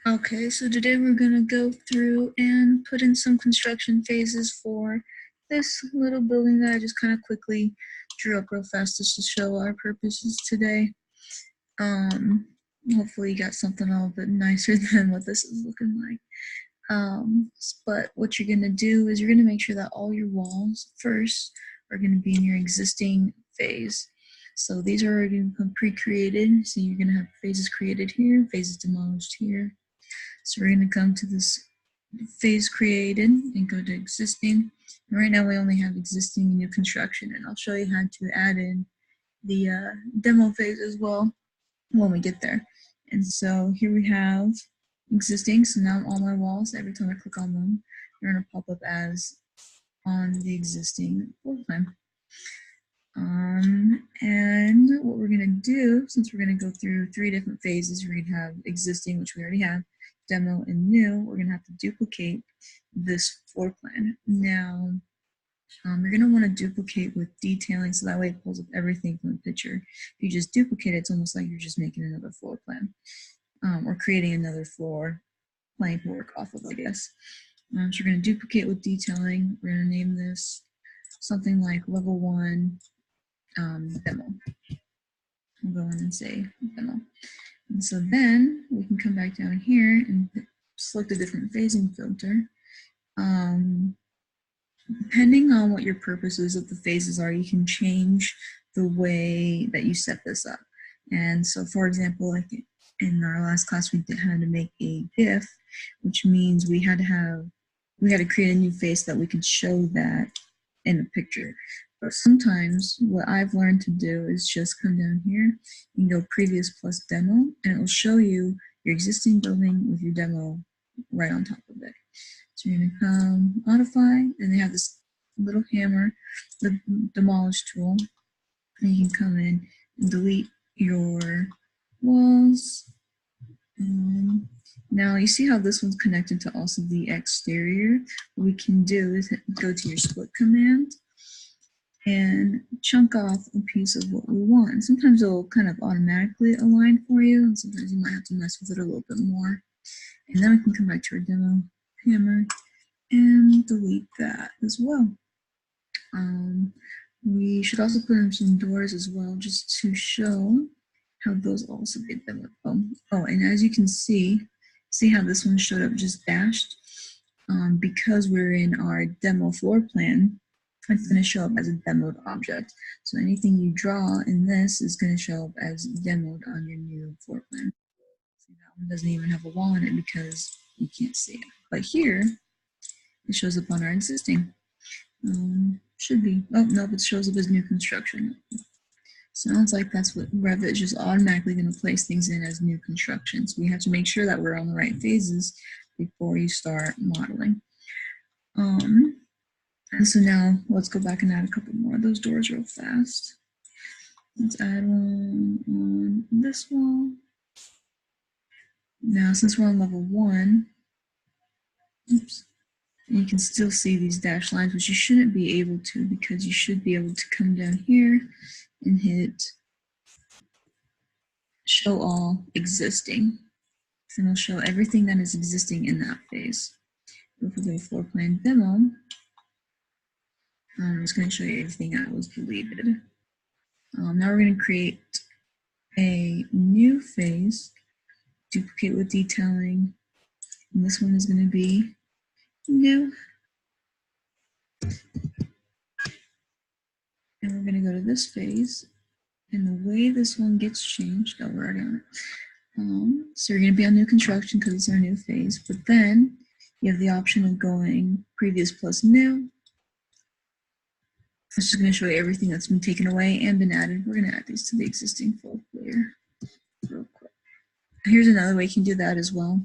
Okay, so today we're going to go through and put in some construction phases for this little building that I just kind of quickly drew up real fast just to show our purposes today. Um, Hopefully you got something a little bit nicer than what this is looking like. But what you're going to do is you're going to make sure that all your walls first are going to be in your existing phase. So these are already pre-created. So you're going to have phases created here, phases demolished here. So we're going to come to this phase created and go to existing. And right now we only have existing and new construction, and I'll show you how to add in the demo phase as well when we get there. And so here we have existing. So now all my walls, every time I click on them, they're going to pop up as on the existing floor plan. And what we're going to do, since we're going to go through 3 different phases, we're going to have existing, which we already have, demo, and new. We're going to have to duplicate this floor plan. Now, you're going to want to duplicate with detailing, so that way it pulls up everything from the picture. If you just duplicate it, it's almost like you're just making another floor plan, or creating another floor plan to work off of, I guess. So we're going to duplicate with detailing. We're going to name this something like level 1 demo. We'll go in and say demo. And so then we can come back down here and select a different phasing filter. Depending on what your purposes of the phases are, you can change the way that you set this up. And so, for example, like in our last class, we had to make a GIF, which means we had to create a new face that we could show that in a picture. But sometimes what I've learned to do is just come down here and go previous plus demo, and it will show you your existing building with your demo right on top of it. So you're going to come modify, and they have this little hammer, the demolish tool, and you can come in and delete your walls. Now you see how this one's connected to also the exterior. What we can do is go to your split command and chunk off a piece of what we want. And sometimes it'll kind of automatically align for you, and sometimes you might have to mess with it a little bit more. And then we can come back to our demo hammer and delete that as well. We should also put in some doors as well, just to show how those also get demoed. Oh, and as you can see how this one showed up just dashed? Because we're in our demo floor plan, it's going to show up as a demoed object. So anything you draw in this is going to show up as demoed on your new floor plan. See, that one doesn't even have a wall in it because you can't see it. But here, it shows up on our existing. Should be. Oh, no, it shows up as new construction. Sounds like that's what Revit is just automatically going to place things in as new construction. So we have to make sure that we're on the right phases before you start modeling. And so now let's go back and add a couple more of those doors real fast. Let's add one on this wall. Now, since we're on level 1, oops, you can still see these dashed lines, which you shouldn't be able to, because you should be able to come down here and hit show all existing. And it'll show everything that is existing in that phase. If we go floor plan demo, it's going to show you everything that was deleted. Now we're going to create a new phase, duplicate with detailing, and this one is going to be new. And we're going to go to this phase, and the way this one gets changed, oh, we're already on it. So you're going to be on new construction because it's our new phase, but then you have the option of going previous plus new. It's just going to show you everything that's been taken away and been added. We're going to add these to the existing fold layer real quick. Here's another way you can do that as well.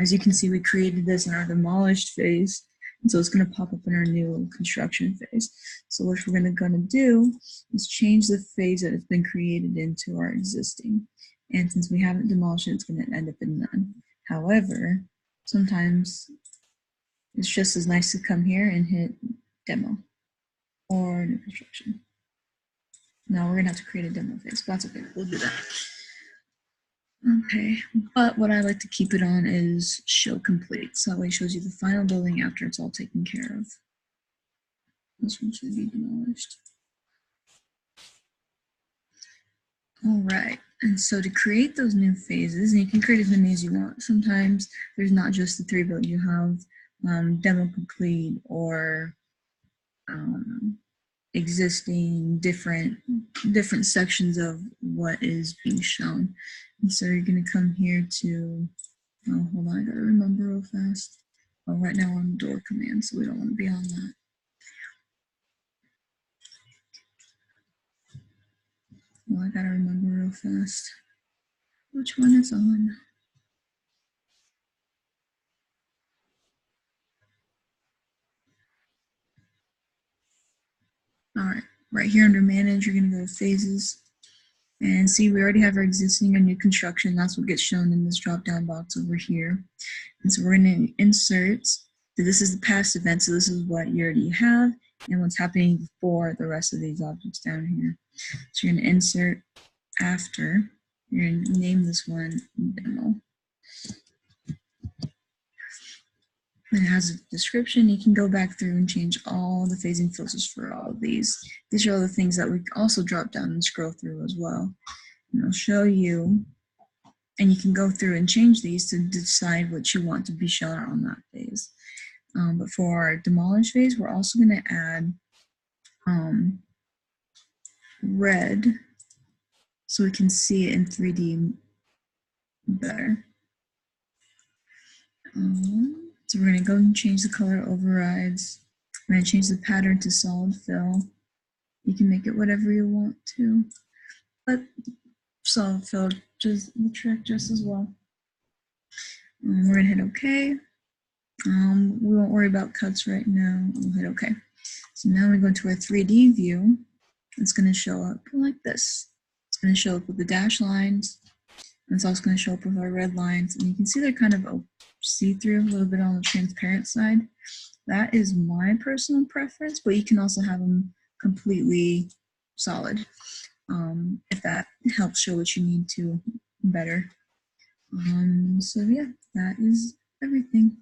As you can see, we created this in our demolished phase, and so it's going to pop up in our new construction phase. So what we're going to do is change the phase that has been created into our existing. And since we haven't demolished it, it's going to end up in none. However, sometimes it's just as nice to come here and hit demo or new construction. Now we're going to have to create a demo phase, but that's okay. We'll do that. Okay, but what I like to keep it on is show complete. So that way it shows you the final building after it's all taken care of. This one should be demolished. All right, and so to create those new phases, and you can create as many as you want. Sometimes there's not just the 3 buildings you have, demo complete or existing different sections of what is being shown. And so you're going to come here to, oh, hold on, I got to remember real fast. Oh, right now we're on door command, so we don't want to be on that. Well, I got to remember real fast. Which one is on? All right, right here under manage, you're going to go to phases. And see, we already have our existing and new construction. That's what gets shown in this drop down box over here. And so we're going to insert. So this is the past event. So this is what you already have and what's happening before the rest of these objects down here. So you're going to insert after. You're going to name this one demo. And it has a description. You can go back through and change all the phasing filters for all of these. These are all the things that we also drop down and scroll through as well. And I'll show you. And you can go through and change these to decide what you want to be shown on that phase. But for our demolish phase, we're also going to add red so we can see it in 3D better. So we're going to go and change the color overrides. We're going to change the pattern to solid fill. You can make it whatever you want to, but solid fill does the trick just as well. We're going to hit OK. We won't worry about cuts right now. We'll hit OK. So now we go into our 3D view. It's going to show up like this. It's going to show up with the dashed lines. And it's also going to show up with our red lines. And you can see they're kind of see-through, a little bit on the transparent side. That is my personal preference, but you can also have them completely solid if that helps show what you need to better. So yeah, that is everything.